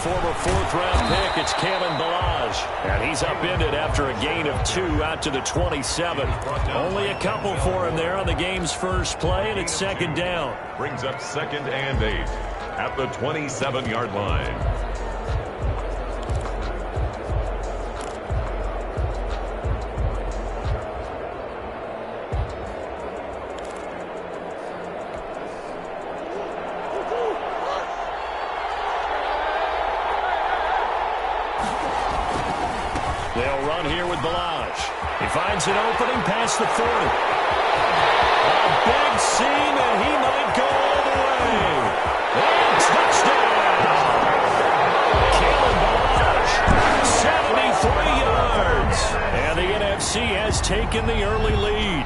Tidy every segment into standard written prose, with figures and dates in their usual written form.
former fourth-round pick. It's Kalen Ballage. And he's upended after a gain of 2 out to the 27. Only a couple for him there on the game's first play, and it's second down. Brings up 2nd and 8 at the 27-yard line. They'll run here with Ballage. He finds an opening past the 40. A big seam, and he might go all the way. And touchdown! Kalen Ballage, 73 yards. And the NFC has taken the early lead.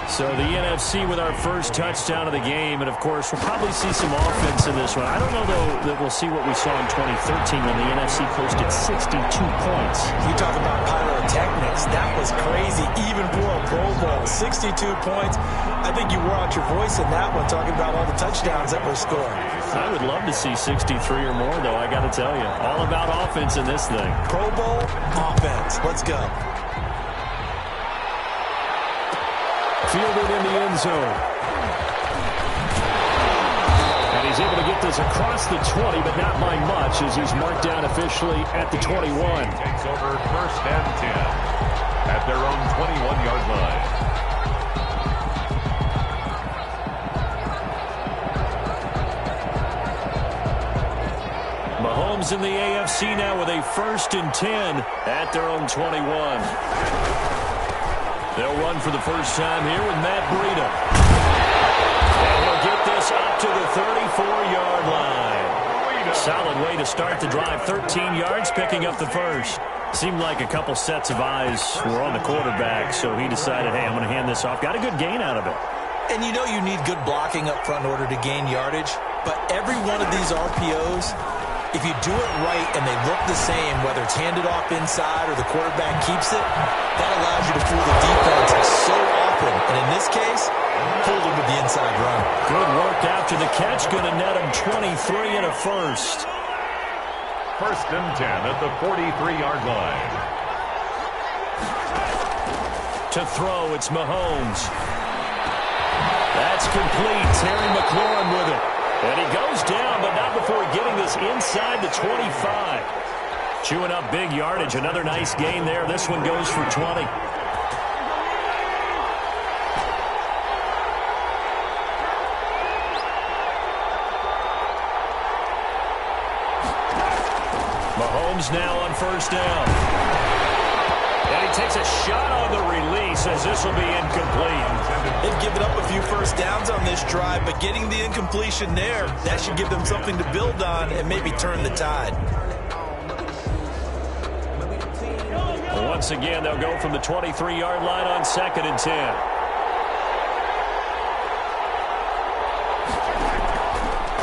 So the NFC with our first touchdown of the game, and of course we'll probably see some offense in this one. I don't know though that we'll see what we saw in 2013 when the NFC posted 62 points. You talk about pyrotechnics. That was crazy, even for a Pro Bowl. 62 points. I think you wore out your voice in that one, talking about all the touchdowns that were scored. I would love to see 63 or more, though, I got to tell you. All about offense in this thing. Pro Bowl offense. Let's go. Fielded in the end zone. And he's able to get this across the 20, but not by much, as he's marked down officially at the 21. Takes over 1st and 10 at their own 21-yard line. Mahomes in the AFC now with a 1st and 10 at their own 21. They'll run for the first time here with Matt Breida. And he'll get this up to the 34-yard line. Solid way to start the drive. 13 yards, picking up the first. Seemed like a couple sets of eyes were on the quarterback, so he decided, hey, I'm going to hand this off. Got a good gain out of it. And you know you need good blocking up front in order to gain yardage, but every one of these RPOs, if you do it right and they look the same, whether it's handed off inside or the quarterback keeps it, that allows you to fool the defense so often. And in this case, fooled him with the inside run. Good work after the catch. Going to net him 23 and a first. 1st and 10 at the 43-yard line. To throw, it's Mahomes. That's complete. Terry McLaurin with it. And he goes down, but not before getting this inside the 25. Chewing up big yardage. Another nice gain there. This one goes for 20. Mahomes now on 1st down. And he takes a shot on the release as this will be incomplete. They've given up a few first downs on this drive, but getting the incompletion there, that should give them something to build on and maybe turn the tide. Once again, they'll go from the 23-yard line on 2nd and 10.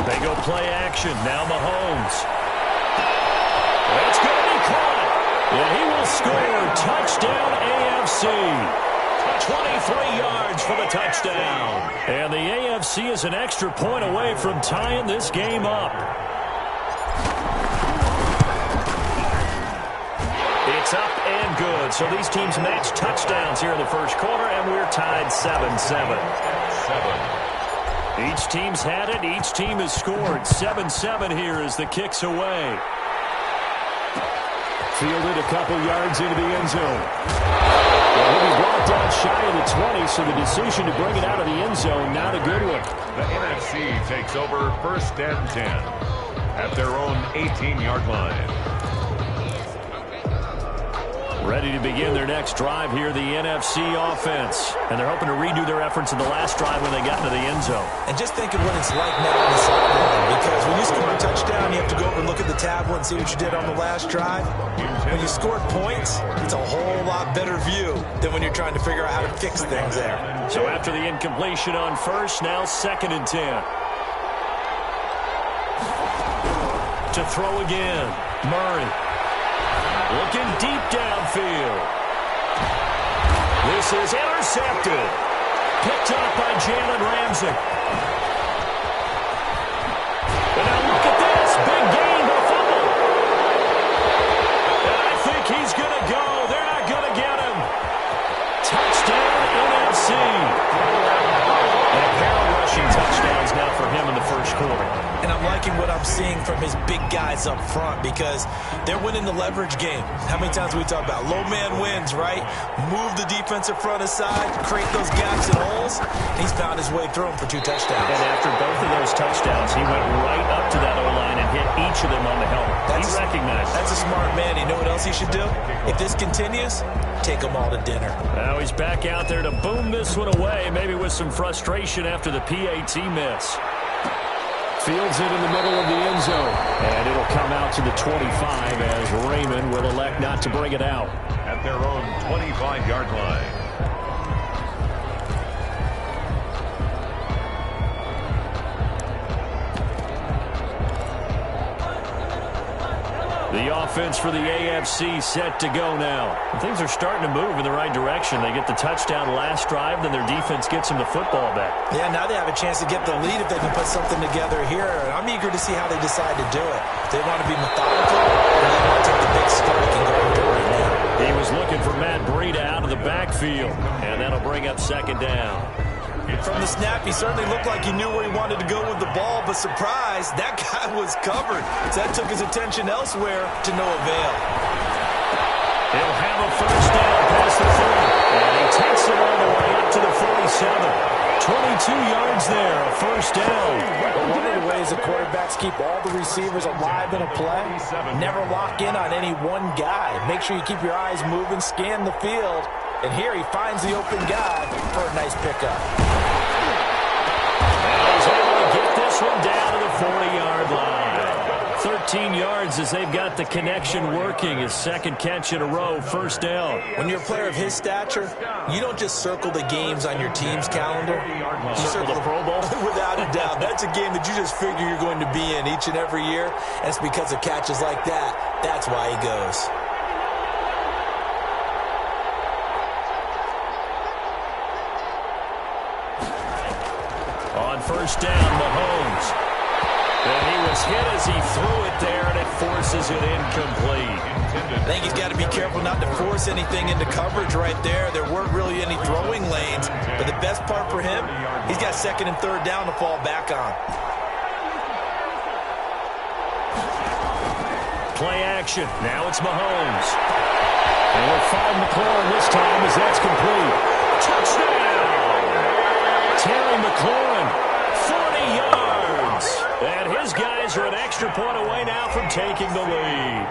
They go play action. Now Mahomes. It's going to be caught. And he will score. Touchdown AFC. 23 yards for the touchdown. And the AFC is an extra point away from tying this game up. It's up and good. So these teams match touchdowns here in the first quarter, and we're tied 7-7. Each team's had it. Each team has scored. 7-7 here as the kick's away. Fielded a couple yards into the end zone. Well, he'll be blocked out shy of the 20, so the decision to bring it out of the end zone, not a good one. The NFC takes over 1st and 10 at their own 18-yard line. Ready to begin their next drive here, the NFC offense. And they're hoping to redo their efforts in the last drive when they got into the end zone. And just think of what it's like now on the sideline, because when you score a touchdown, you have to go over and look at the tablet and see what you did on the last drive. When you scored points, it's a whole lot better view than when you're trying to figure out how to fix things there. So after the incompletion on 1st, now 2nd and 10. To throw again, Murray. Looking deep downfield. This is intercepted. Picked up by Jalen Ramsey. And now look at this. Big gain, a fumble. front because they're winning the leverage game. How many times do we talk about low man wins, right? Move the defensive front aside, create those gaps and holes. He's found his way through them for 2 touchdowns. And after both of those touchdowns, he went right up to that O-line and hit each of them on the helmet. He recognized it. That's a smart man. You know what else he should do? If this continues, take them all to dinner. Now he's back out there to boom this one away, maybe with some frustration after the PAT miss. Fields it in the middle of the end zone. And it'll come out to the 25 as Raymond will elect not to bring it out. At their own 25-yard line. The offense for the AFC set to go now. Things are starting to move in the right direction. They get the touchdown last drive, then their defense gets them the football back. Yeah, now they have a chance to get the lead if they can put something together here. I'm eager to see how they decide to do it. They want to be methodical, or they want to take the big strike and go with it right now. He was looking for Matt Breida out of the backfield, and that'll bring up second down. From the snap, he certainly looked like he knew where he wanted to go with the ball, but surprise, that guy was covered. So that took his attention elsewhere to no avail. He'll have a first down past the 30, and he takes it all the way up to the 47. 22 yards there, a first down. But one of the ways the quarterbacks keep all the receivers alive in a play, never lock in on any one guy. Make sure you keep your eyes moving, scan the field, and here he finds the open guy for a nice pickup. He's able to get this one down to the 40-yard line. 13 yards as they've got the connection working. His second catch in a row, first down. When you're a player of his stature, you don't just circle the games on your team's calendar. You Circle the Pro Bowl? Without a doubt. That's a game that you just figure you're going to be in each and every year. And it's because of catches like that. That's why he goes. On first down, Mahomes. And he was hit as he threw it there, and it forces it incomplete. I think he's got to be careful not to force anything into coverage right there. There weren't really any throwing lanes. But the best part for him, he's got second and third down to fall back on. Play action. Now it's Mahomes. And we'll find McLaurin this time as that's complete. Touchdown! Terry McLaurin, 40 yards. And his guys are an extra point away now from taking the lead.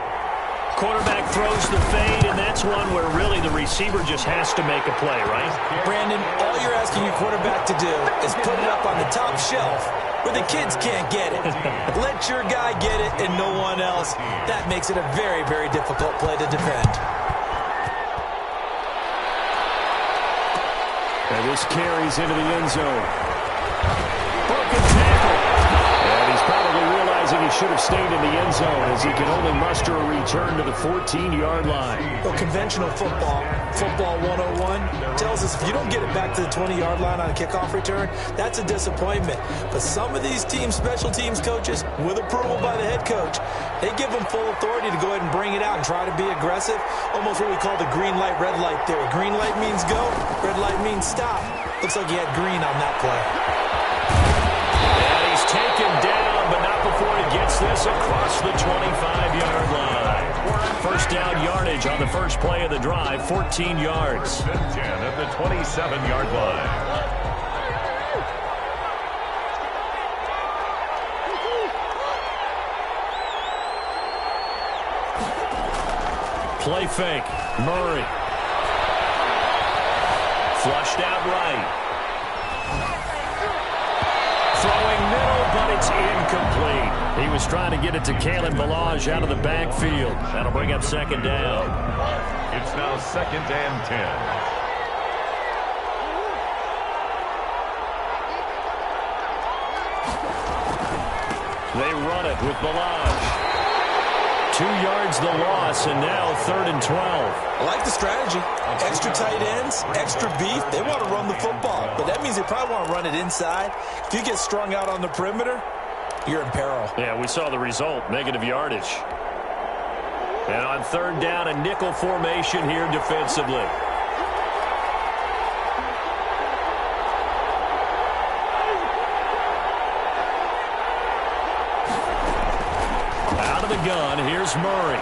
Quarterback throws the fade, and that's one where really the receiver just has to make a play, right? Brandon, all you're asking your quarterback to do is put it up on the top shelf where the kids can't get it. Let your guy get it and no one else. That makes it a very, very difficult play to defend. And this carries into the end zone. Broken tackle. And he's probably realizing he should have stayed in the end zone as he can only muster a return to the 14-yard line. Well, conventional football 101, tells us if you don't get it back to the 20-yard line on a kickoff return, that's a disappointment. But some of these team special teams coaches, with approval by the head coach, they give them full authority to go ahead and bring it out and try to be aggressive. Almost what we call the green light, red light theory. Green light means go, red light means stop. Looks like he had green on that play. And he's taken down, but not before he gets this across the 25-yard line. First down yardage on the first play of the drive, 14 yards. 10 at the 27-yard line. Play fake. Murray. Flushed out right. Throwing middle, but it's incomplete. He was trying to get it to Kalen Ballage out of the backfield. That'll bring up second down. It's now second and 10. They run it with Ballage. 2 yards the loss, and now third and 12. I like the strategy. Extra tight ends, extra beef. They want to run the football, but that means they probably want to run it inside. If you get strung out on the perimeter, you're in peril. Yeah, we saw the result, negative yardage. And on third down, a nickel formation here defensively. Out of the gun, here's Murray.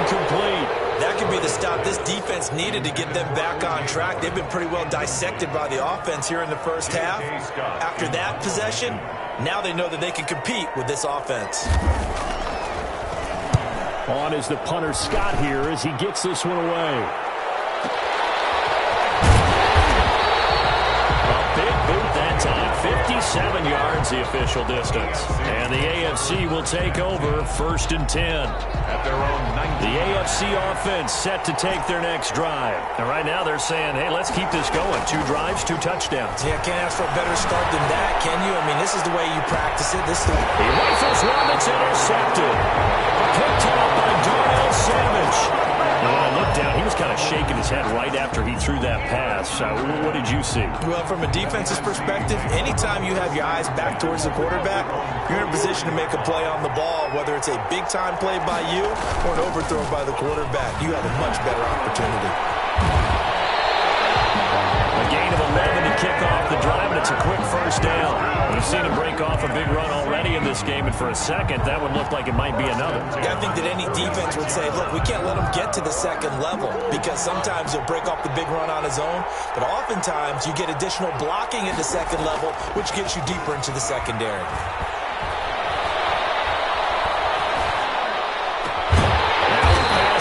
Incomplete. That could be the stop this defense needed to get them back on track. They've been pretty well dissected by the offense here in the first half. After that possession, now they know that they can compete with this offense. On is the punter Scott here as he gets this one away. Big boot that time, 57 yards the official distance. And the AFC will take over 1st and 10. At their own 19. The AFC offense set to take their next drive. And right now they're saying, hey, let's keep this going. 2 drives, 2 touchdowns. Yeah, can't ask for a better start than that, can you? I mean, this is the way you practice it. This is the... He rifles one that's intercepted. Picked up by Darnell Savage. Look down. He was kind of shaking his head right after he threw that pass. What did you see? Well, from a defense's perspective, anytime you have your eyes back towards the quarterback, you're in a position to make a play on the ball, whether it's a big-time play by you or an overthrow by the quarterback. You have a much better opportunity. A gain of 11 to kick off the drive, and it's a quick first down. We've seen him break off a big run already in this game, and for a second, that would look like it might be another. I think that any defense would say, look, we can't let him get to the second level because sometimes he'll break off the big run on his own, but oftentimes you get additional blocking at the second level, which gets you deeper into the secondary.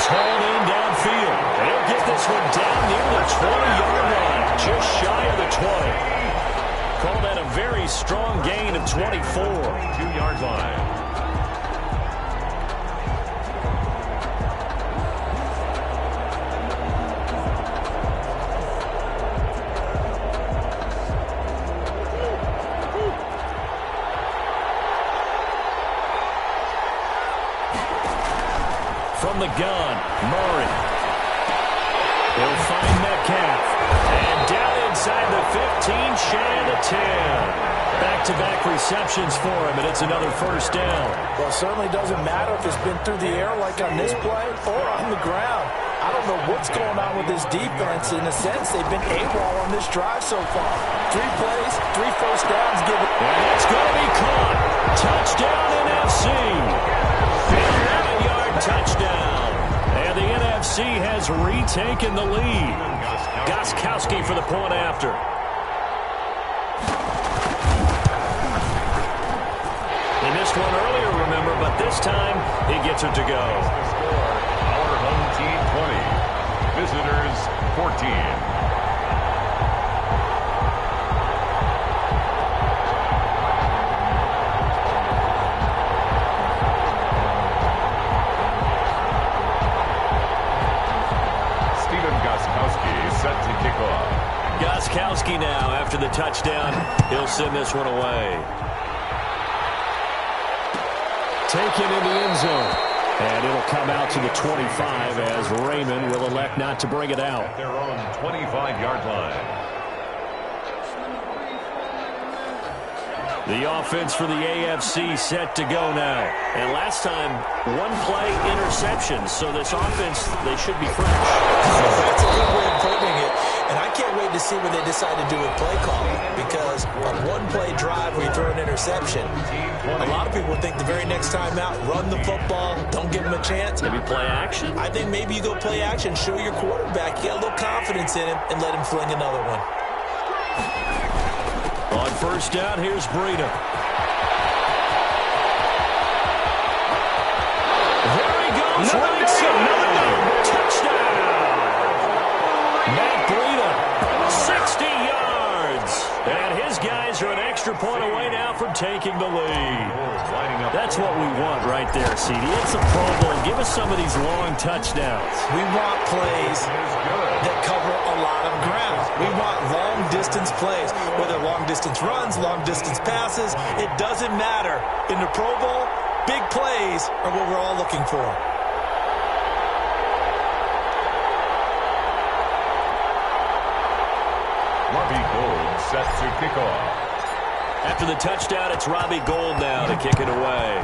Hauled in downfield. They'll get this one down near the 20-yard line, just shy of the 20. Call that a very strong gain of 24. 2-yard line. From the gun, Murray. He'll find Metcalf. And down inside the 15, shy of the 10. Back-to-back receptions for him, and it's another first down. Well, it certainly doesn't matter if it's been through the air like on this play or on the ground. I don't know what's going on with this defense. In a sense, they've been AWOL on this drive so far. 3 plays, 3 first downs given. And it's going to be caught. Touchdown NFC. 11-yard touchdown. And the NFC has retaken the lead. Gostkowski for the point after. They missed one earlier, remember, but this time he gets it to go. Our home team 20, visitors 14. Set to kick off. Gostkowski now after the touchdown. He'll send this one away. Taken in the end zone. And it'll come out to the 25 as Raymond will elect not to bring it out. At their own 25-yard line. The offense for the AFC set to go now. And last time, 1-play interception. So this offense, they should be fresh. That's a good way of putting it. And I can't wait to see what they decide to do with play calling. Because a 1-play drive where you throw an interception, a lot of people think the very next time out, run the football, don't give them a chance. Maybe play action? I think maybe you go play action, show your quarterback you got a little confidence in him, and let him fling another one. On first down, here's Breida. There he goes. Another down. Touchdown. Matt Breida, 60 yards. And his guys are an extra point away now from taking the lead. That's what we want right there, CD. It's a Pro Bowl. Give us some of these long touchdowns. We want plays that cover a lot of ground. We want long-distance plays, whether long-distance runs, long-distance passes. It doesn't matter. In the Pro Bowl, big plays are what we're all looking for. Robbie Gould set to kick off. After the touchdown, it's Robbie Gould now to kick it away.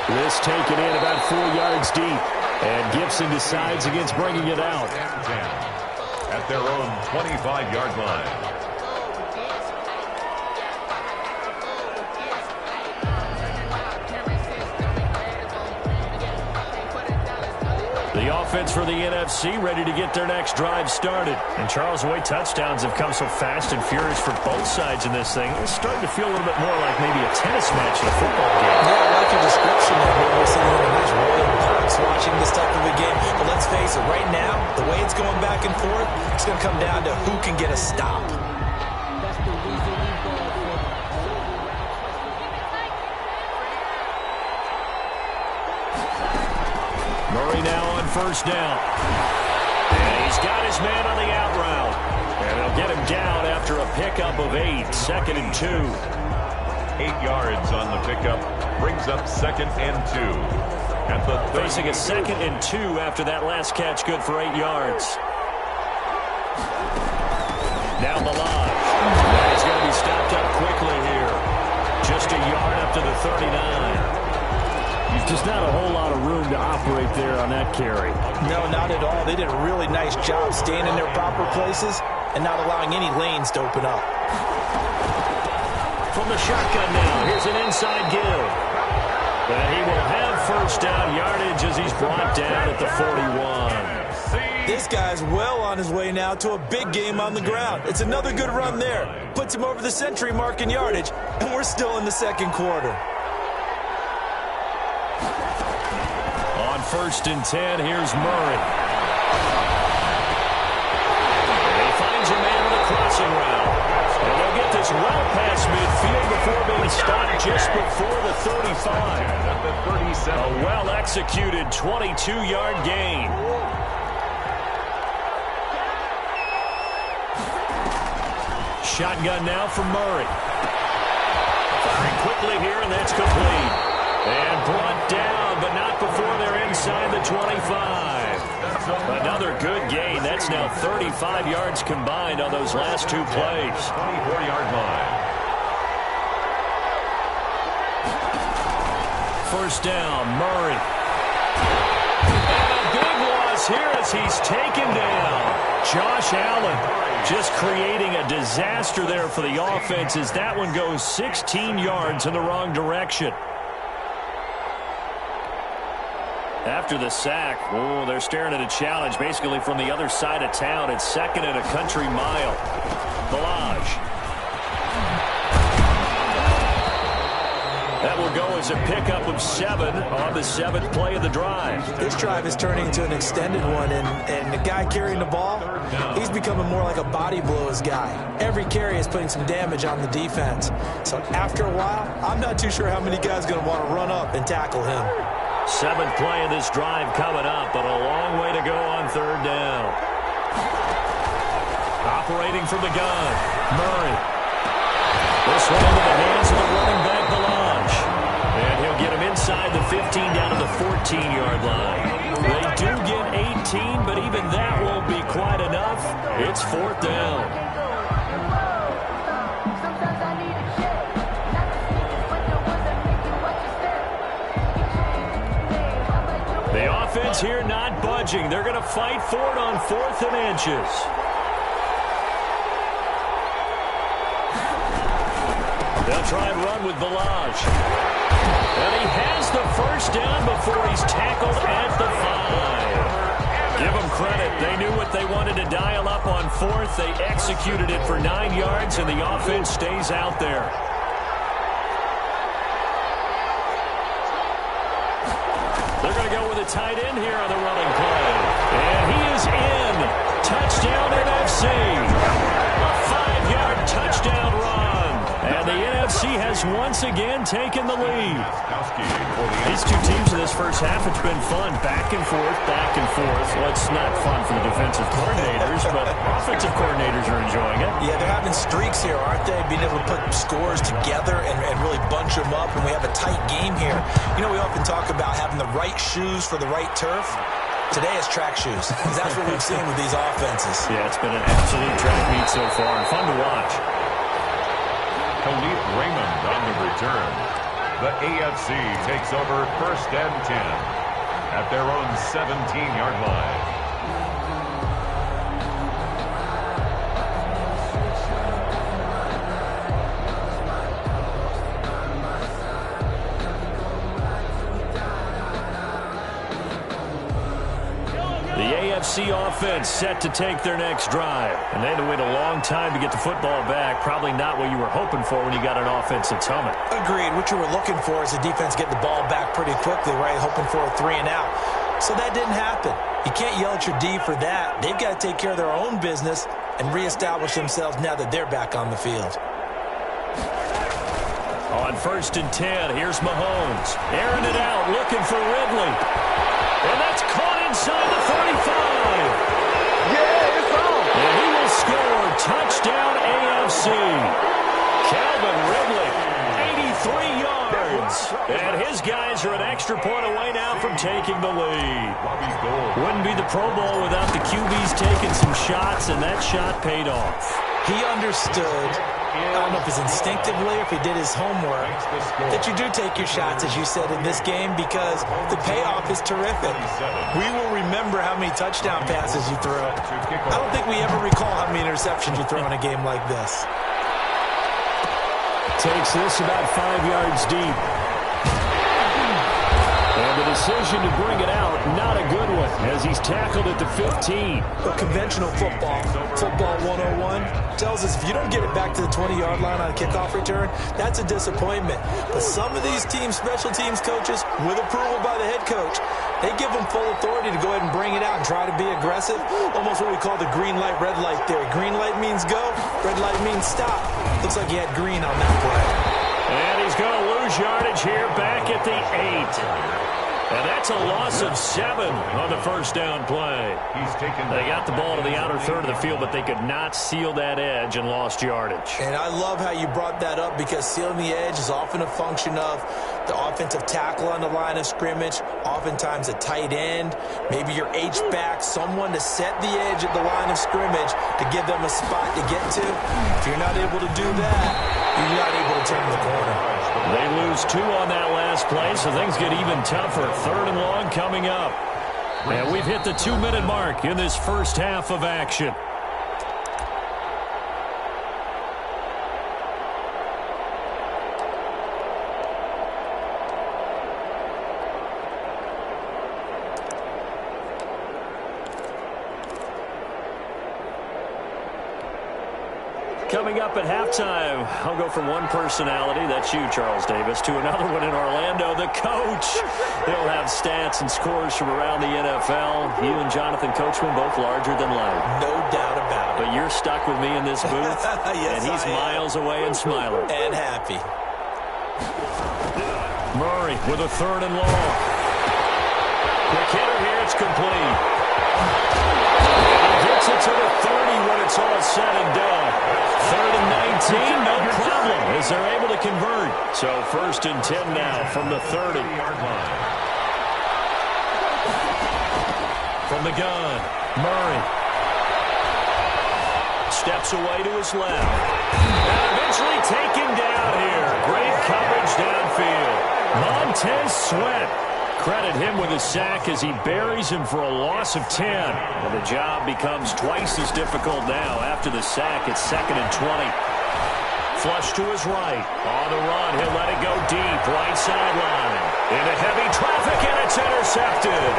This taken in about 4 yards deep. And Gibson decides against bringing it out. At their own 25-yard line. The offense for the NFC ready to get their next drive started. And Charles, the way touchdowns have come so fast and furious for both sides in this thing, it's starting to feel a little bit more like maybe a tennis match in a football game. Yeah, I like your description of what we're seeing in the nice rolling parks watching this type of a game. But let's face it, right now, the way it's going back and forth, it's going to come down to who can get a stop. Murray now on first down. And he's got his man on the out route. And they'll get him down after a pickup of 8, 2nd and 2. 8 yards on the pickup. Brings up 2nd and 2. At the facing a 2nd and 2 after that last catch, good for 8 yards. Now Malage. And he's going to be stopped up quickly here. Just a yard up to the 39. Just not a whole lot of room to operate there on that carry. No, not at all. They did a really nice job staying in their proper places and not allowing any lanes to open up. From the shotgun now, here's an inside give. And he will have first down yardage as he's brought down at the 41. This guy's well on his way now to a big game on the ground. It's another good run there. Puts him over the century mark in yardage, and we're still in the second quarter. On 1st and 10, here's Murray. And he finds a man with a crossing route. And they'll get this well past midfield before being stopped just before the 35. A well-executed 22-yard gain. Shotgun now for Murray. Firing quickly here, and that's complete. And brought down, but not before they're inside the 25. Another good gain. That's now 35 yards combined on those last 2 plays. 24-yard line. First down, Murray. And a big loss here as he's taken down. Josh Allen just creating a disaster there for the offense as that one goes 16 yards in the wrong direction. After the sack, they're staring at a challenge basically from the other side of town. It's 2nd and a country mile. Balaj. That will go as a pickup of 7 on the 7th play of the drive. This drive is turning into an extended one, and the guy carrying the ball, he's becoming more like a body blows guy. Every carry is putting some damage on the defense. So after a while, I'm not too sure how many guys are going to want to run up and tackle him. 7th play of this drive coming up, but a long way to go on 3rd down. Operating from the gun, Murray. This one into the hands of the running back, Balaj. And he'll get him inside the 15 down to the 14-yard line. They do get 18, but even that won't be quite enough. It's 4th down. The offense here not budging. They're going to fight for it on 4th and inches. They'll try and run with Balaj. And he has the first down before he's tackled at the 5. Give them credit. They knew what they wanted to dial up on 4th. They executed it for 9 yards, and the offense stays out there. They're going to go with a tight end here on the running play. And he is in. Touchdown NFC. A 5-yard touchdown run. And the NFC has once again taken the lead. These two teams in this first half, it's been fun. Back and forth, back and forth. Well, it's not fun for the defensive coordinators, but offensive coordinators are enjoying it. Yeah, they're having streaks here, aren't they? Being able to put scores together and really bunch them up, and we have a tight game here. You know, we often talk about having the right shoes for the right turf. Today it's track shoes, because that's what we've seen with these offenses. Yeah, it's been an absolute track meet so far, and fun to watch. Khalif Raymond on the return. The AFC takes over 1st and 10 at their own 17-yard line. AFC offense set to take their next drive. And they had to wait a long time to get the football back. Probably not what you were hoping for when you got an offense that's humming. Agreed. What you were looking for is the defense getting the ball back pretty quickly, right? Hoping for a 3 and out. So that didn't happen. You can't yell at your D for that. They've got to take care of their own business and reestablish themselves now that they're back on the field. On 1st and 10, here's Mahomes. Airing it out, looking for Ridley. And that's caught inside the 35. Yeah, it's on. And he will score. Touchdown AFC. Calvin Ridley, 83 yards. And his guys are an extra point away now from taking the lead. Wouldn't be the Pro Bowl without the QBs taking some shots, and that shot paid off. He understood, I don't know if it's instinctively or if he did his homework, that you do take your shots, as you said, in this game because the payoff is terrific. We will remember how many touchdown passes you throw. I don't think we ever recall how many interceptions you throw in a game like this. Takes this about 5 yards deep. And the decision to bring it out, not a good one, as he's tackled at the 15. But conventional football 101, tells us if you don't get it back to the 20-yard line on a kickoff return, that's a disappointment. But some of these special teams coaches, with approval by the head coach, they give them full authority to go ahead and bring it out and try to be aggressive. Almost what we call the green light, red light theory. Green light means go, red light means stop. Looks like he had green on that play. And he's going to lose yardage here back at the 8. And that's a loss of 7 on the first down play. They got the ball to the outer third of the field, but they could not seal that edge and lost yardage. And I love how you brought that up because sealing the edge is often a function of the offensive tackle on the line of scrimmage, oftentimes a tight end, maybe your H-back, someone to set the edge at the line of scrimmage to give them a spot to get to. If you're not able to do that, you're not able to turn the corner. They lose 2 on that last play, so things get even tougher. 3rd and long coming up. And we've hit the 2-minute mark in this first half of action. Coming up at halftime, I'll go from one personality, that's you, Charles Davis, to another one in Orlando, the coach. He'll have stats and scores from around the NFL. You and Jonathan Coachman, both larger than life. No doubt about it. But you're stuck with me in this booth, yes, and he's miles away and smiling. And happy. Murray with a 3rd and long. Quick hitter here, it's complete. He gets it to the 30 when it's all said and done. 3rd and 19, no problem, as they're able to convert. So 1st and 10 now from the 30-yard line. From the gun, Murray. Steps away to his left. And eventually taken down here. Great coverage downfield. Montez Sweat. Credit him with a sack as he buries him for a loss of 10. And the job becomes twice as difficult now. After the sack, it's 2nd and 20. Flush to his right. On the run, he'll let it go deep. Right sideline. Into heavy traffic, and it's intercepted.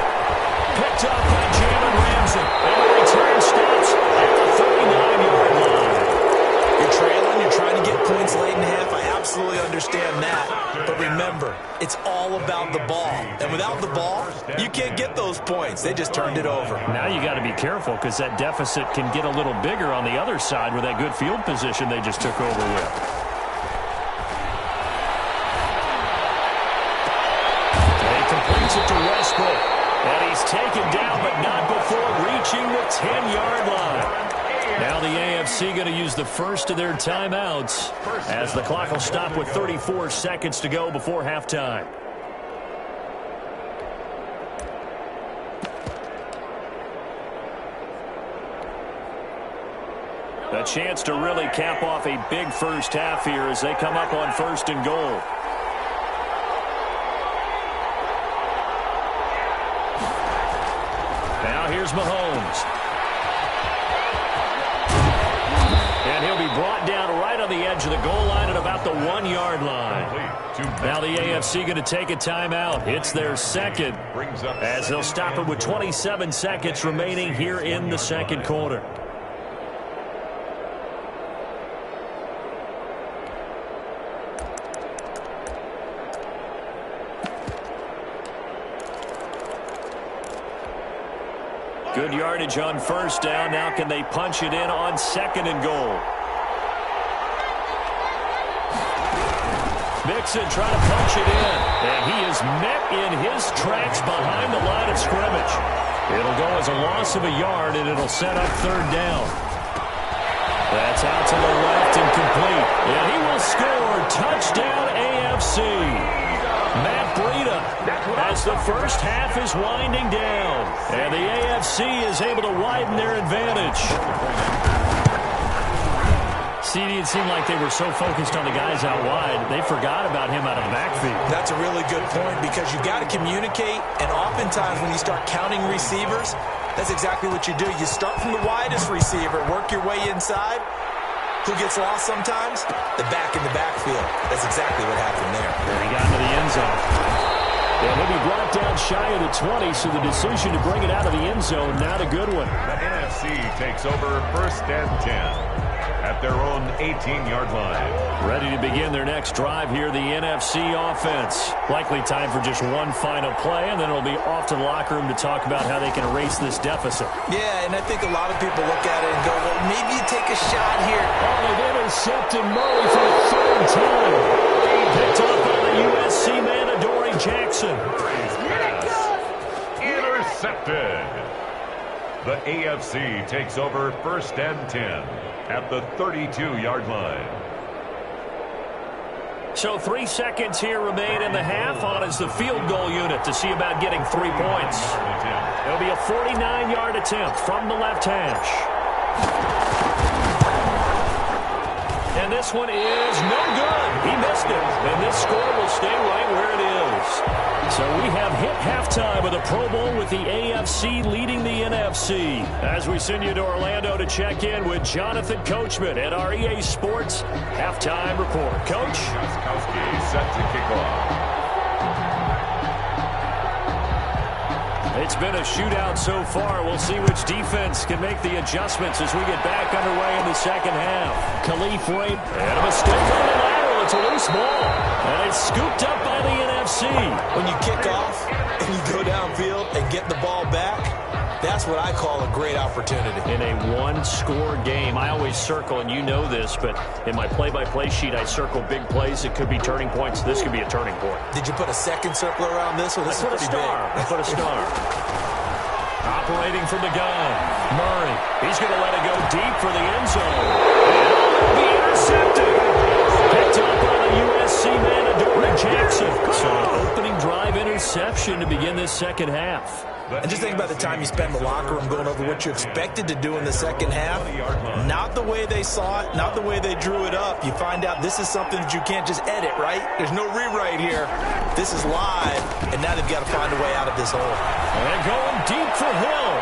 Picked up by Jalen Ramsey. And the return stops at the 39-yard line. You're trailing, you're trying to get points late in half. I absolutely understand that. But remember, it's all about the ball. And without the ball, you can't get those points. They just turned it over. Now you got to be careful because that deficit can get a little bigger on the other side with that good field position they just took over with. And he completes it to Westbrook. And he's taken down, but not before reaching the 10-yard line. Now the AFC going to use the first of their timeouts as the clock will stop with 34 seconds to go before halftime. A chance to really cap off a big first half here as they come up on 1st and goal. Now here's Mahomes. And he'll be brought down right on the edge edge of the goal line at about the 1-yard line. Now the AFC going to take a timeout. It's their second as they'll stop it with 27 seconds remaining here in the second quarter. Good yardage on first down. Now can they punch it in on second and goal? Mixon trying to punch it in. And he is met in his tracks behind the line of scrimmage. It'll go as a loss of a yard, and it'll set up third down. That's out to the left and complete. And he will score. Touchdown AFC. Matt Breida as the first half is winding down. And the AFC is able to widen their advantage. CD, it seemed like they were so focused on the guys out wide, they forgot about him out of the backfield. That's a really good point because you got to communicate, and oftentimes when you start counting receivers, that's exactly what you do. You start from the widest receiver, work your way inside. Who gets lost sometimes? The back in the backfield. That's exactly what happened there. And he got into the end zone. And he'll be brought down shy of the 20, so the decision to bring it out of the end zone, not a good one. The NFC takes over first and 10 at their own 18-yard line. Ready to begin their next drive here, the NFC offense. Likely time for just one final play, and then it'll be off to the locker room to talk about how they can erase this deficit. Yeah, and I think a lot of people look at it and go, well, maybe you take a shot here. Oh, they've intercepted Murray for the third time. Picked up by the USC man, Adoree Jackson. Intercepted. The AFC takes over first and 10 at the 32-yard line. So 3 seconds here remain in the half. On is the field goal unit to see about getting 3 points. It'll be a 49-yard attempt from the left hash. And this one is no good. He missed it. And this score will stay right where it is. So we have hit halftime of the Pro Bowl with the AFC leading the NFC. As we send you to Orlando to check in with Jonathan Coachman at our EA Sports Halftime Report. Coach? Gostkowski set to kick off. It's been a shootout so far. We'll see which defense can make the adjustments as we get back underway in the second half. Khalif Raymond. And a mistake on the lateral. It's a loose ball. And it's scooped up by the NFC. When you kick off and you go downfield and get the ball back, that's what I call a great opportunity. In a one-score game, I always circle, and you know this, but in my play-by-play sheet, I circle big plays. It could be turning points. This could be a turning point. Did you put a second circle around this one? This I put a star. I put a star. Operating from the gun. Murray. He's going to let it go deep for the end zone. And it'll be intercepted. Picked up by the USC man, Adoree Jackson. So an opening drive interception to begin this second half. And just think about the time you spend in the locker room going over what you expected to do in the second half. Not the way they saw it, not the way they drew it up. You find out this is something that you can't just edit, right? There's no rewrite here. This is live, and now they've got to find a way out of this hole. And going deep for Hill.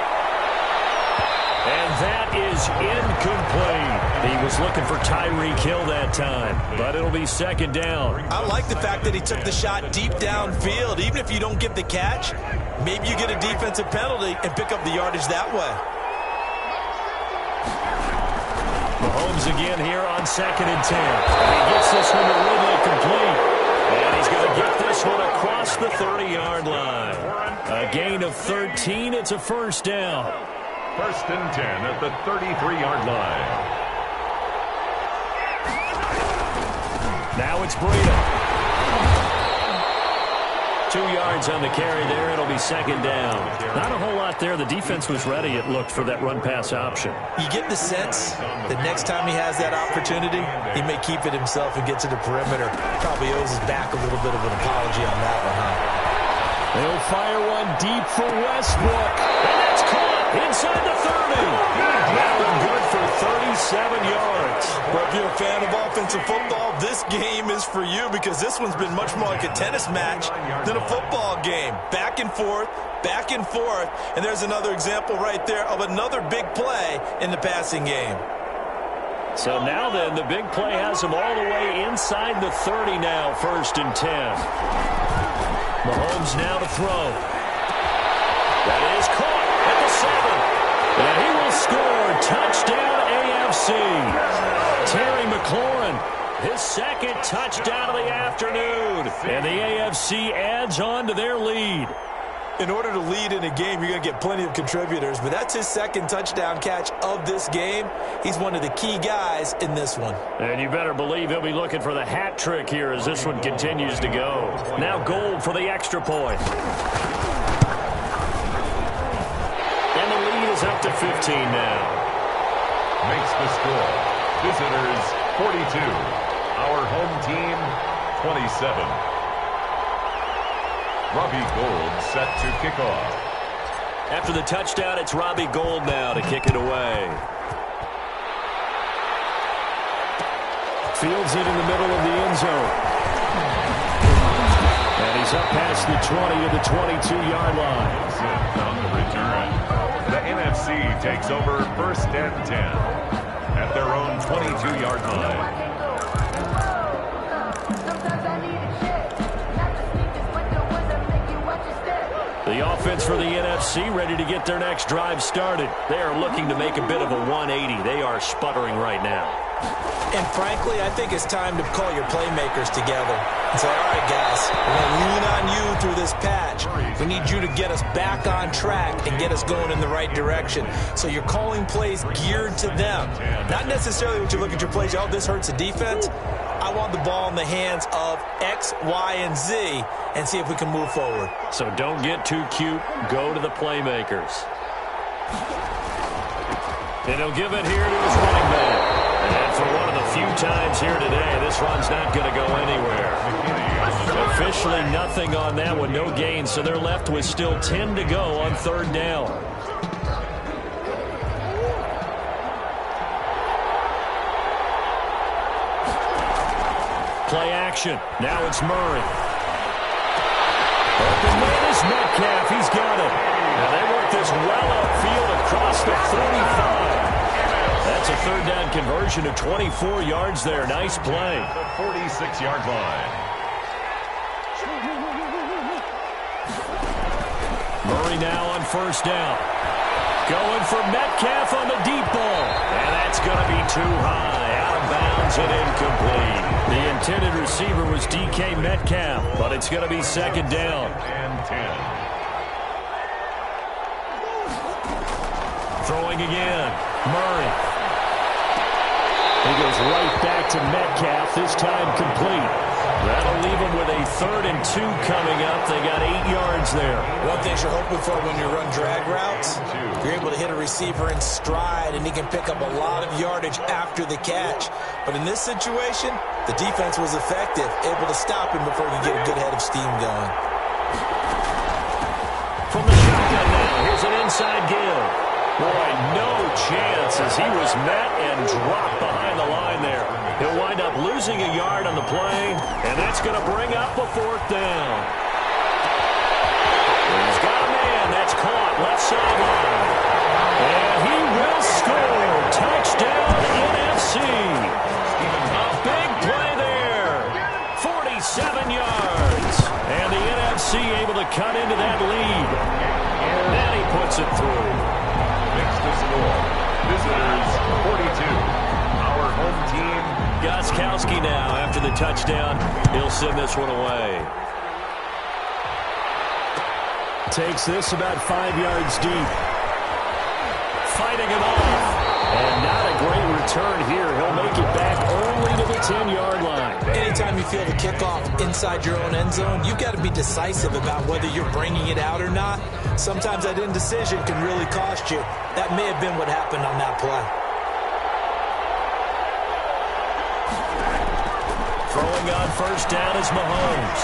And that is incomplete. He was looking for Tyreek Hill that time, but it'll be second down. I like the fact that he took the shot deep downfield. Even if you don't get the catch, maybe you get a defensive penalty and pick up the yardage that way. Mahomes again here on second and 10. And he gets this one to Ridley complete. And he's going to get this one across the 30-yard line. A gain of 13. It's a first down. First and 10 at the 33-yard line. Now it's Breida. 2 yards on the carry there. It'll be second down. Not a whole lot there. The defense was ready, it looked, for that run-pass option. You get the sense that next time he has that opportunity, he may keep it himself and get to the perimeter. Probably owes his back a little bit of an apology on that one, huh? They'll fire one deep for Westbrook. And that's caught inside the 30. That one good for 37 yards. Well, if you're a fan of offensive football, this game is for you because this one's been much more like a tennis match than a football game. Back and forth, and there's another example right there of another big play in the passing game. So now then, the big play has him all the way inside the 30 now, 1st and 10. Mahomes now to throw. That is caught at the 7. And he will score. Touchdown, AFC. Terry McLaurin, his 2nd touchdown of the afternoon. And the AFC adds on to their lead. In order to lead in a game, you're going to get plenty of contributors, but that's his 2nd touchdown catch of this game. He's one of the key guys in this one. And you better believe he'll be looking for the hat trick here as this one continues to go. Now Gold for the extra point. And the lead is up to 15 now. Makes the score. Visitors 42. Our home team 27. Robbie Gould set to kick off. After the touchdown, it's Robbie Gould now to kick it away. Fields it in the middle of the end zone. And he's up past the 20 to the 22-yard line. On the return. The NFC takes over 1st and 10 at their own 22-yard line. The offense for the NFC ready to get their next drive started. They are looking to make a bit of a 180. They are sputtering right now. And frankly, I think it's time to call your playmakers together and say, all right, guys, we're going to lean on you through this patch. We need you to get us back on track and get us going in the right direction. So you're calling plays geared to them. Not necessarily what you look at your plays, oh, this hurts the defense. I want the ball in the hands of X, Y, and Z and see if we can move forward. So don't get too cute. Go to the playmakers. And he'll give it here to his running back. And for one of the few times here today, this run's not going to go anywhere. Officially nothing on that one, no gain. So they're left with still 10 to go on 3rd down. Play action. Now it's Murray. Open man is Metcalf. He's got it. Now they work this well upfield across the 35. That's a 3rd down conversion of 24 yards there. Nice play. The 46-yard line. Murray now on 1st down. Going for Metcalf on the deep ball. And that's going to be too high. Out of bounds and incomplete. The intended receiver was DK Metcalf, but it's going to be 2nd down. And 10. Throwing again. Murray. He goes right back to Metcalf, this time complete. That'll leave him with a 3rd and 2 coming up. They got 8 yards there. One thing you're hoping for when you run drag routes, you're able to hit a receiver in stride, and he can pick up a lot of yardage after the catch. But in this situation, the defense was effective, able to stop him before he could get a good head of steam going. From the shotgun now, here's an inside give. Boy, no chance as he was met and dropped behind the line there. He'll wind up losing a yard on the play, and that's going to bring up a 4th down. He's got a man. That's caught left sideline. And he will score. Touchdown, NFC. A big play there. 47 yards. And the NFC able to cut into that lead. And then he puts it through. Makes the score. Visitors 42. Our home team. Gostkowski now after the touchdown. He'll send this one away. Takes this about 5 yards deep. Fighting him off. And not a great return here. He'll make it back only to the 10-yard line. Anytime you feel the kickoff inside your own end zone, you've got to be decisive about whether you're bringing it out or not. Sometimes that indecision can really cost you. That may have been what happened on that play. Throwing on 1st down is Mahomes.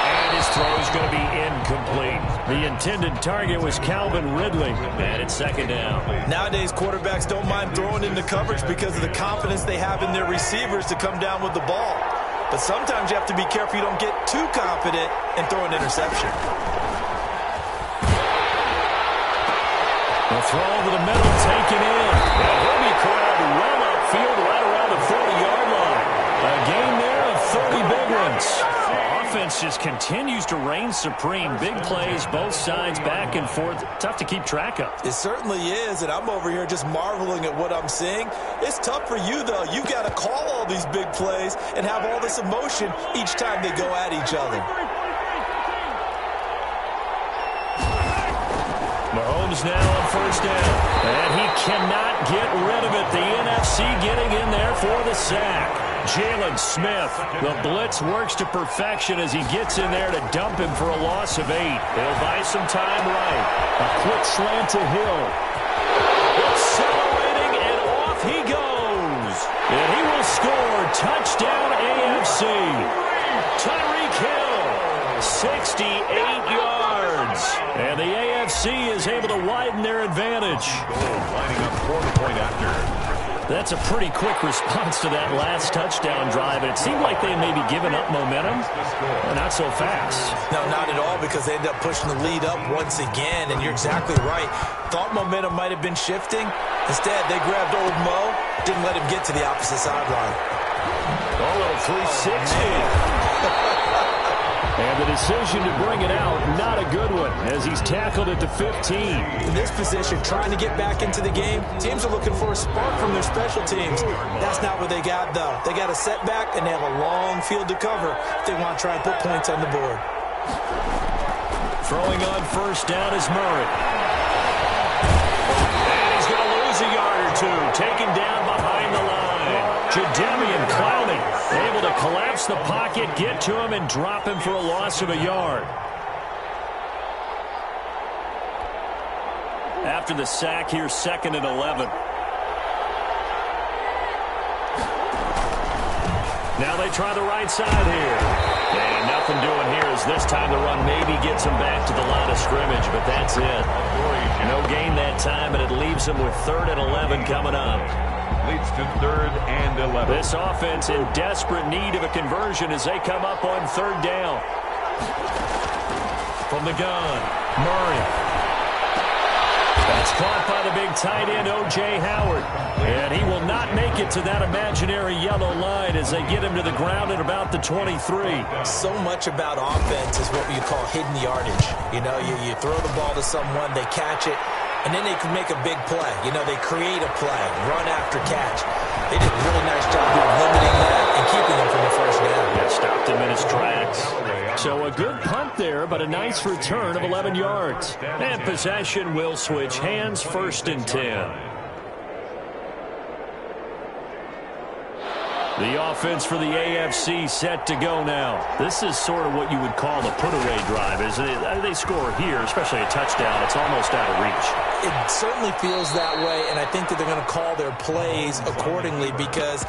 And his throw is going to be incomplete. The intended target was Calvin Ridley. And it's 2nd down. Nowadays, quarterbacks don't mind throwing into coverage because of the confidence they have in their receivers to come down with the ball. But sometimes you have to be careful you don't get too confident and throw an interception. The throw over the middle taken in. And he'll be corralled well upfield right around the 40-yard line. A gain there of 30 big ones. Offense just continues to reign supreme. Big plays, both sides, back and forth. Tough to keep track of. It certainly is, and I'm over here just marveling at what I'm seeing. It's tough for you, though. You've got to call all these big plays and have all this emotion each time they go at each other. Mahomes now on first down. And he cannot get rid of it. The NFC getting in there for the sack. Jalen Smith. The blitz works to perfection as he gets in there to dump him for a loss of 8. He'll buy some time right. A quick slant to Hill. Accelerating, and off he goes. And he will score. Touchdown AFC. Tyreek Hill. 68 yards. And the AFC is able to widen their advantage. Lining up for the point after. That's a pretty quick response to that last touchdown drive. And it seemed like they may be giving up momentum. Not so fast. No, not at all, because they ended up pushing the lead up once again. And you're exactly right. Thought momentum might have been shifting. Instead, they grabbed old Mo. Didn't let him get to the opposite sideline. A little 360. And the decision to bring it out, not a good one, as he's tackled at the 15. In this position, trying to get back into the game, teams are looking for a spark from their special teams. That's not what they got, though. They got a setback, and they have a long field to cover if they want to try and put points on the board. Throwing on first down is Murray. And he's going to lose a yard or two, taken down behind the line. Jadeveon Clowney able to collapse the pocket, get to him, and drop him for a loss of a yard. After the sack here, 2nd and 11. Now they try the right side here. And nothing doing here as this time the run maybe gets him back to the line of scrimmage, but that's it. No gain that time, and it leaves him with 3rd and 11 coming up. Leads to 3rd and 11. This offense in desperate need of a conversion as they come up on 3rd down. From the gun, Murray. That's caught by the big tight end, O.J. Howard. And he will not make it to that imaginary yellow line as they get him to the ground at about the 23. So much about offense is what you call hidden yardage. You know, you throw the ball to someone, they catch it, and then they can make a big play. You know, they create a play, run after catch. They did a really nice job of limiting that and keeping him from the first down. Yeah, stopped him in his tracks. So a good punt there, but a nice return of 11 yards. And possession will switch hands, 1st and 10. The offense for the AFC set to go now. This is sort of what you would call a put-away drive. As they score here, especially a touchdown, it's almost out of reach. It certainly feels that way, and I think that they're going to call their plays accordingly, because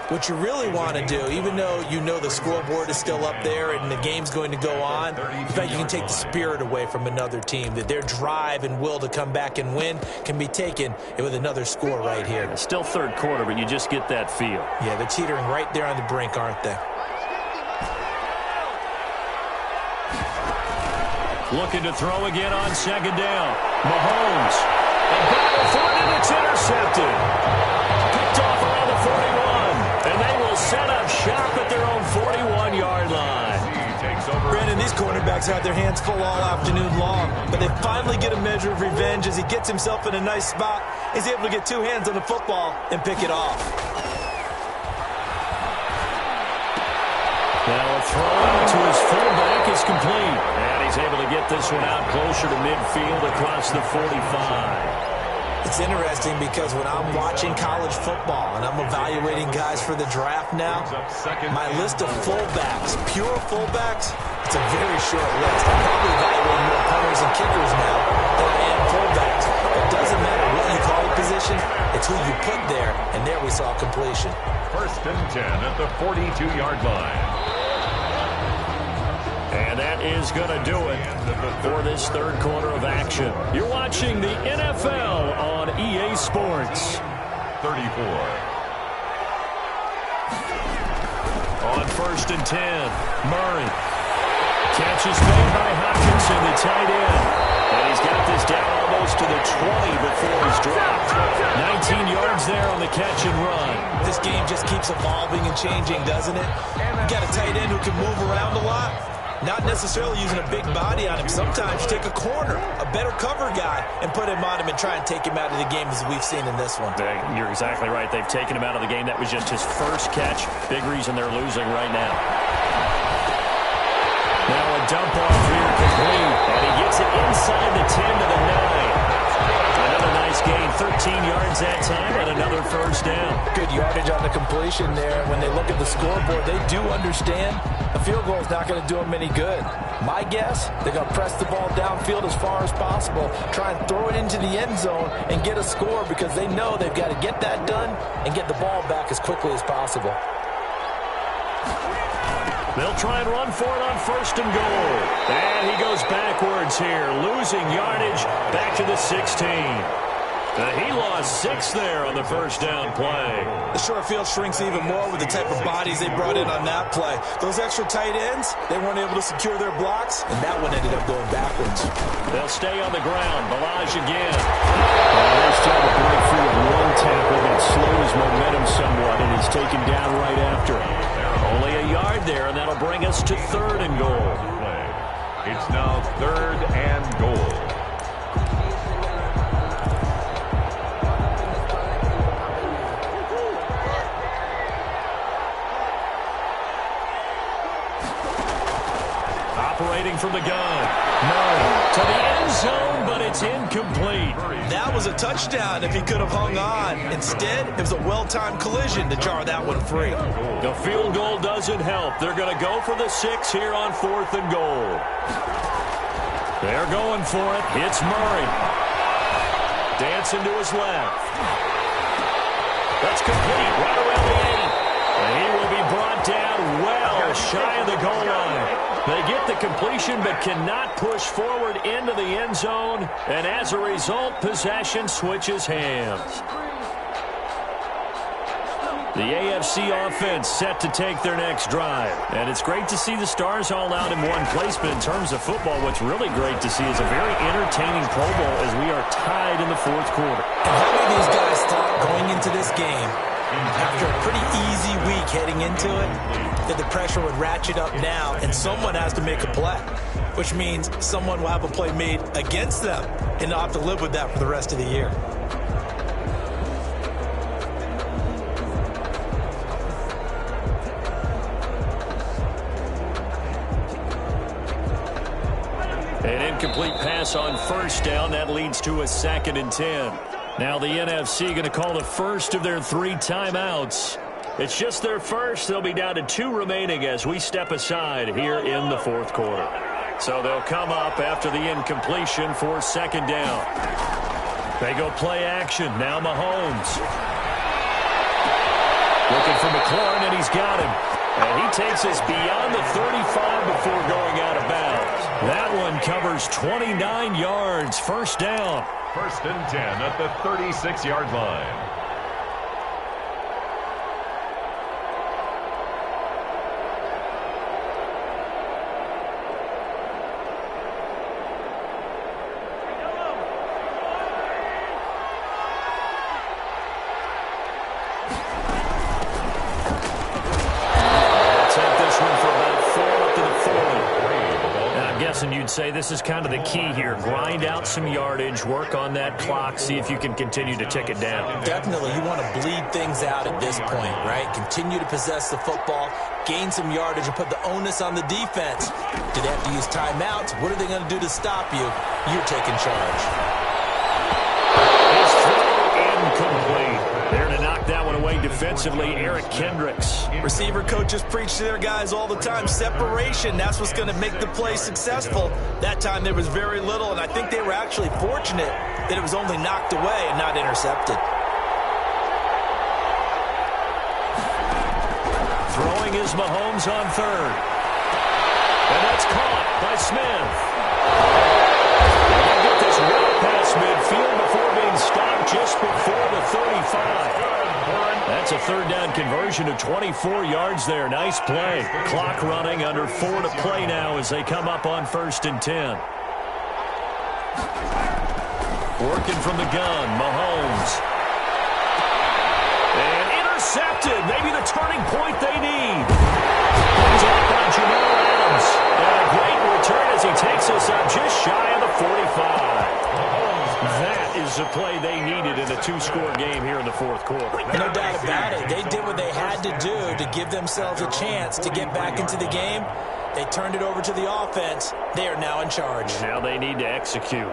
what you really want to do, even though you know the scoreboard is still up there and the game's going to go on, in fact, you can take the spirit away from another team, that their drive and will to come back and win can be taken with another score right here. It's still 3rd quarter, but you just get that feel. Yeah, they're teetering right there on the brink, aren't they? Looking to throw again on 2nd down. Mahomes. A battle for it, and it's intercepted. Picked off around the 41. And they will set up shop at their own 41-yard line. Brandon, these cornerbacks had their hands full all afternoon long, but they finally get a measure of revenge as he gets himself in a nice spot. He's able to get 2 hands on the football and pick it off. Now a throw out to his fullback is complete. And he's able to get this one out closer to midfield across the 45. It's interesting because when I'm watching college football and I'm evaluating guys for the draft now, my list of fullbacks, pure fullbacks, it's a very short list. I'm probably evaluating more punters and kickers now than I am fullbacks. It doesn't matter what you call the position, it's who you put there, and there we saw completion. 1st and 10 at the 42-yard line. And that is going to do it for this 3rd quarter of action. You're watching the NFL on EA Sports. 34. On 1st and 10, Murray. Catch is made by Hopkinson, the tight end. And he's got this down almost to the 20 before he's dropped. 19 yards there on the catch and run. This game just keeps evolving and changing, doesn't it? You got a tight end who can move around a lot. Not necessarily using a big body on him. Sometimes you take a corner, a better cover guy, and put him on him and try and take him out of the game as we've seen in this one. You're exactly right. They've taken him out of the game. That was just his first catch. Big reason they're losing right now. Now a dump off here complete. And he gets it inside the 10 to the 9. Another nice gain, 13 yards that time, and another first down. Good yardage on the completion there. When they look at the scoreboard, they do understand a field goal is not going to do them any good. My guess, they're going to press the ball downfield as far as possible, try and throw it into the end zone and get a score because they know they've got to get that done and get the ball back as quickly as possible. They'll try and run for it on first and goal. And he goes backwards here, losing yardage back to the 16. He lost 6 there on the first down play. The short field shrinks even more with the type of bodies they brought in on that play. Those extra tight ends, they weren't able to secure their blocks, and that one ended up going backwards. They'll stay on the ground. Balaj again. Nice job of break free of one tackle that slowed his momentum somewhat, and he's taken down right after. Only a yard there, and that'll bring us to third and goal. It's now third and goal. Operating from the gun. Murray to the end zone, but it's incomplete. That was a touchdown if he could have hung on. Instead, it was a well-timed collision to jar that one free. The field goal doesn't help. They're going to go for the 6 here on fourth and goal. They're going for it. It's Murray. Dancing to his left. That's complete right around the 8. And he will be brought down well shy of the goal line. They get the completion but cannot push forward into the end zone. And as a result, possession switches hands. The AFC offense set to take their next drive. And it's great to see the stars all out in one place, but in terms of football, what's really great to see is a very entertaining Pro Bowl as we are tied in the fourth quarter. And how many of these guys thought going into this game, after a pretty easy week heading into it, that the pressure would ratchet up now and someone has to make a play, which means someone will have a play made against them and they'll have to live with that for the rest of the year. An incomplete pass on first down. That leads to a 2nd and 10. Now the NFC going to call the first of their 3 timeouts. It's just their first. They'll be down to 2 remaining as we step aside here in the fourth quarter. So they'll come up after the incompletion for 2nd down. They go play action. Now Mahomes. Looking for McLaurin, and he's got him. And he takes us beyond the 35 before going out of bounds. That one covers 29 yards. First down. First and 10 at the 36-yard line. And you'd say this is kind of the key here. Grind out some yardage, work on that clock, see if you can continue to tick it down. Definitely, you want to bleed things out at this point, right? Continue to possess the football, gain some yardage, and put the onus on the defense. Do they have to use timeouts? What are they going to do to stop you? You're taking charge. His throw incomplete. There to knock that one away defensively, Eric Kendricks. Receiver coaches preach to their guys all the time. Separation, that's what's going to make the play successful. That time there was very little, and I think they were actually fortunate that it was only knocked away and not intercepted. Throwing is Mahomes on third. And that's caught by Smith. They'll get this right past midfield before being stopped just before the 35. That's a third down conversion of 24 yards there. Nice play. Clock running, under 4 to play now as they come up on 1st and 10. Working from the gun, Mahomes. And intercepted. Maybe the turning point they need. Picked up by Jamal Adams. And a great return as he takes us up just shy of the 45. That is the play they needed in a two-score game here in the fourth quarter. No doubt about it. They did what they had to do to give themselves a chance to get back into the game. They turned it over to the offense. They are now in charge. Now they need to execute.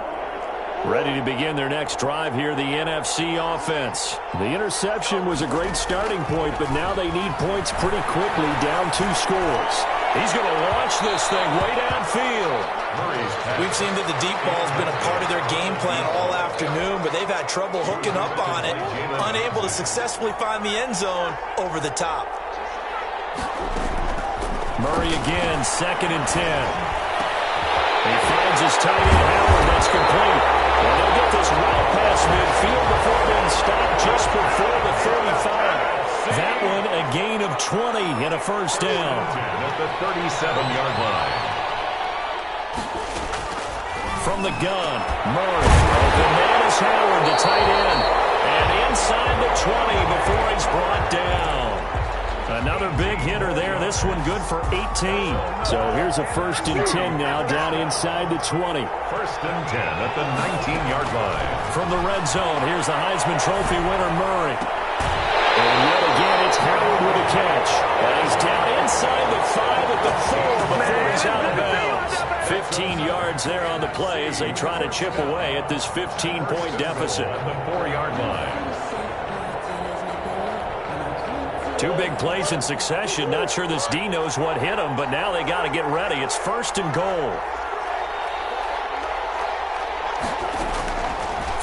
Ready to begin their next drive here, the NFC offense. The interception was a great starting point, but now they need points pretty quickly, down 2 scores. He's going to launch this thing way downfield. We've seen that the deep ball's been a part of their game plan all afternoon, but they've had trouble hooking up on it, unable to successfully find the end zone over the top. Murray again, 2nd and 10. He finds his tight end, Howard. That's complete. And they'll get this well past midfield before being stopped just before the 35. That one a gain of 20 and a first down. At the 37-yard line. From the gun, Murray. Open man is Howard, the tight end. And inside the 20 before he's brought down. Another big hitter there. This one good for 18. So here's a 1st and 10 now down inside the 20. 1st and 10 at the 19-yard line. From the red zone, here's the Heisman Trophy winner, Murray. And yet again, it's Howard with a catch. And he's down inside the 5 at the 4 before he's out of bounds. 15 yards there on the play as they try to chip away at this 15-point deficit. At the 4-yard line. 2 big plays in succession. Not sure this D knows what hit him, but now they got to get ready. It's 1st and goal.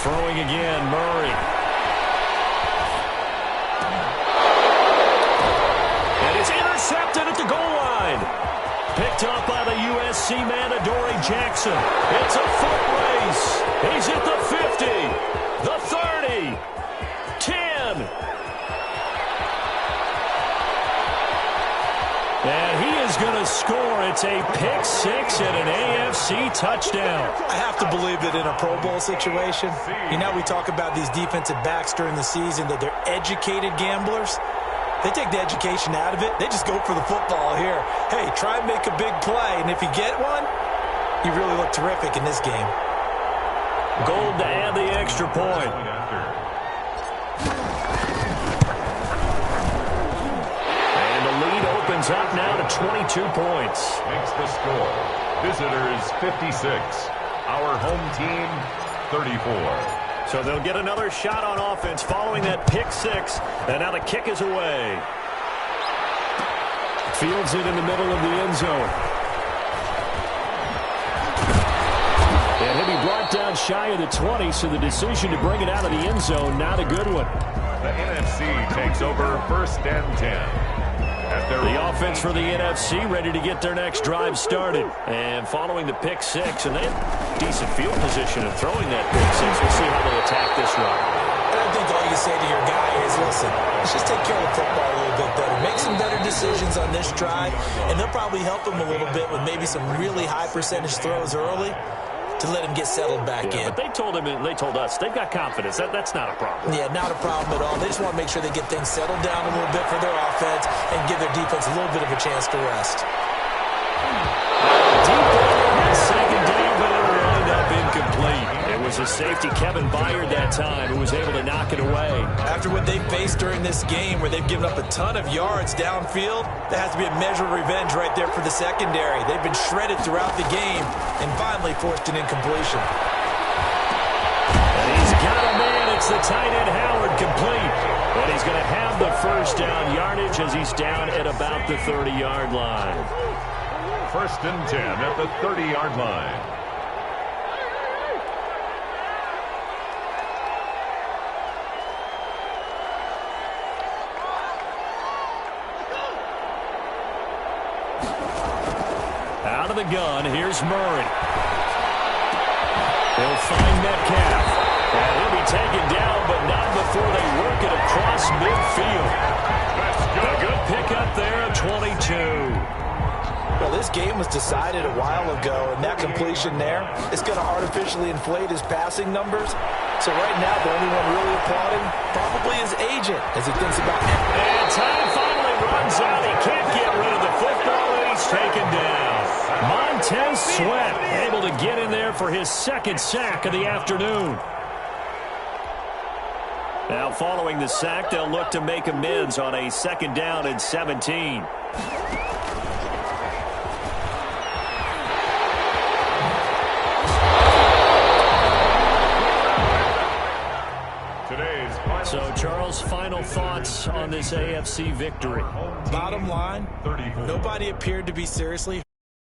Throwing again, Murray. And it's intercepted at the goal line. Picked up by the USC man, Adoree Jackson. It's a foot race. He's at the 50, the 30, 10. And he is going to score. It's a pick 6 and an AFC touchdown. I have to believe that in a Pro Bowl situation, you know, we talk about these defensive backs during the season, that they're educated gamblers. They take the education out of it. They just go for the football here. Hey, try and make a big play, and if you get one, you really look terrific in this game. Gold to add the extra point. Opens up now to 22 points. Makes the score. Visitors 56. Our home team 34. So they'll get another shot on offense following that pick 6. And now the kick is away. Fields it in the middle of the end zone. And he'll be brought down shy of the 20, so the decision to bring it out of the end zone, not a good one. The NFC takes over 1st and 10. The offense for the NFC ready to get their next drive started. And following the pick 6, and they have decent field position of throwing that pick 6. We'll see how they attack this run. I think all you say to your guy is, listen, let's just take care of the football a little bit better. Make some better decisions on this drive, and they'll probably help him a little bit with maybe some really high percentage throws early to let him get settled back in. But they told us they've got confidence. That's not a problem. Yeah, not a problem at all. They just want to make sure they get things settled down a little bit for their offense and give their defense a little bit of a chance to rest. Deep ball, 2nd down, but it'll wind up incomplete. It was a safety, Kevin Byard, that time, who was able to knock it away. After what they faced during this game, where they've given up a ton of yards downfield, there has to be a measure of revenge right there for the secondary. They've been shredded throughout the game and finally forced an incompletion. And he's got a man. It's the tight end, Howard, complete. And he's going to have the first down yardage as he's down at about the 30-yard line. 1st and 10 at the 30-yard line. Out of the gun, here's Murray. He'll find Metcalf. And he'll be taken down, but not before they work it across midfield. A good pickup there of 22. Well, this game was decided a while ago, and that completion there is going to artificially inflate his passing numbers. So right now, the only one really applauding probably his agent as he thinks about it. And time finally runs out. He can't get rid of the football, and he's taken down. Montez Sweat able to get in there for his second sack of the afternoon. Now, following the sack, they'll look to make amends on a 2nd down and 17. So, Charles, final thoughts on this AFC victory? Bottom line, nobody appeared to be seriously